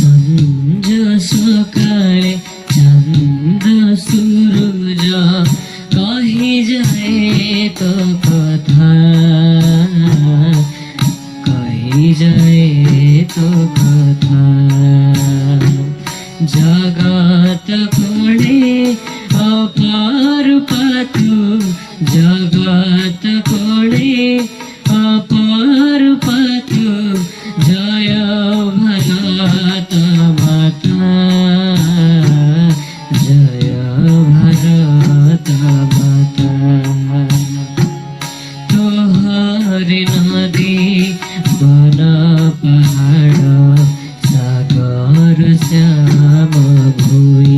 সঞ্জ সকালে চন্দ সূরজ কহি যায় তো কথা, কহি যায় তো কথা। জগত কোড়ে অপার পাতু, জগত কোড়ে অপার পাতু, জয় ভারত মাতা, জয় ভারত মাতা। তোহরি নদী বন পাহাড় সাগর শ্যাম ভুই,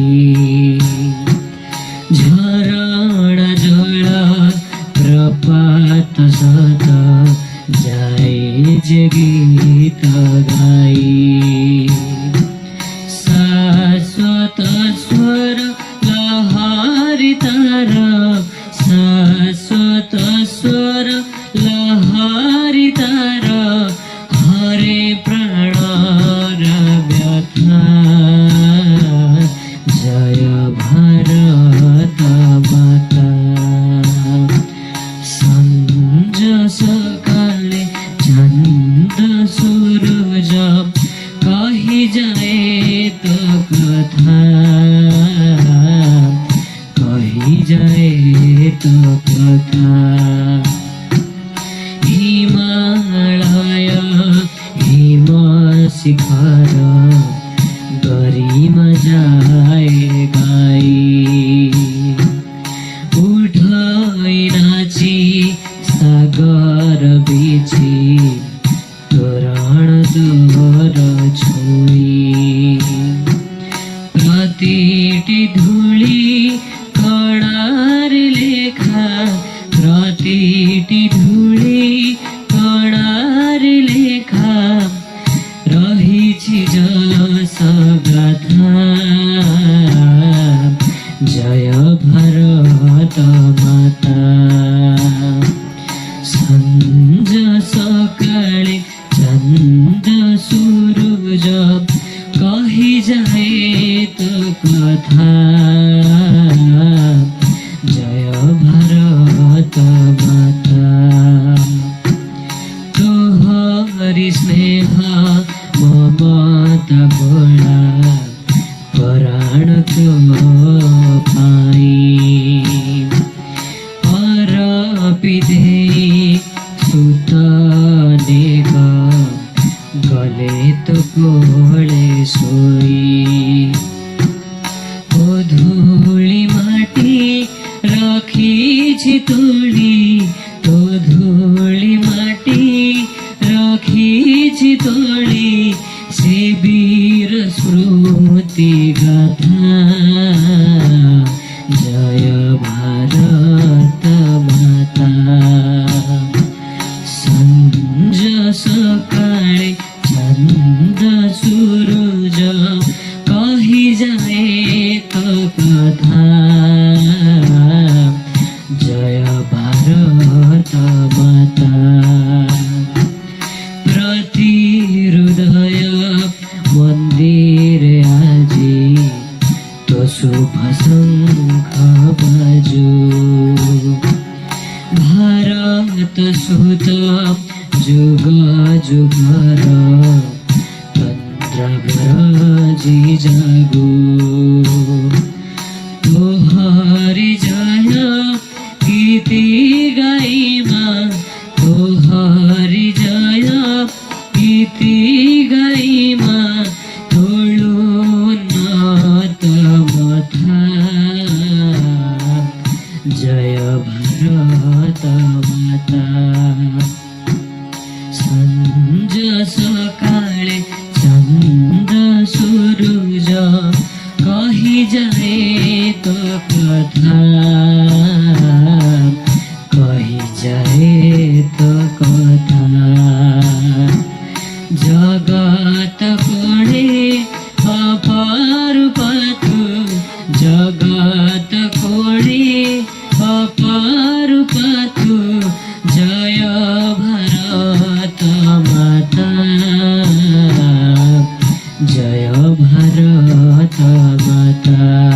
ঝরଣା জল প্রপাত সত যায় যে গীত গাই। শাশ্বত স্বর লহরি তার, শাশ্বত স্বর লহরি তার, হরে প্রাণর ব্যথা, জয় ভারত মাতা। সঞ্জ সকালে চন্দ সূরজ কহি যায় তো কথা, কহি যায় তো কথা। হিমালয় হিম শিখর গরিমা যায় গাই, উঠই নাচি সাগর বিছি, তোরণ দোর ছুই। প্রতিটি ধূলি কণার লেখা, প্রতিটি ধূলি কণার লেখা, রহিছি যশ গাথা, জয় ভারত মাতা। সঞ্জ সকালে চন্দ সূরজ কহি যায় তো কথা, জয় ভারত মাতা। তোহরি স্নেহ মমতা ভোলা, পরাণ তো পাই। অরপিধে সুত নেগ, গলে তো কোলে শোই। ও ধূলি মাটি রাখিছি তোলি, তো ধূলি মাটি রাখিছি তোলি, সে বীর স্মৃতি গাথা, জয় ভারত মাতা। সঞ্জ সকালে চন্দ সূরজ কহি যায় তো কথা, জয় ভারত মাতা। প্রতি হৃদয় মন্দিরে আজি, তো শুভ শঙ্খ বাজু। ভারত সুত যুগ যুগর, তন্দ্রাবরাজি জাগু। তোহরি জয় গীতি গাইমা, তোহরি জয় গীতি গাইমা, তোಳು উন্নত মথা, জয় ভারত মাতা। সঞ্জ সকালে চন্দ সূরজ কহি যায় তো কথা, কহি যায় তো কথা। জগত কোড়ে অপার পাতু, জগত কোড়ে অপার পাতু, জয় ভারত মাতা। जय भारत माता।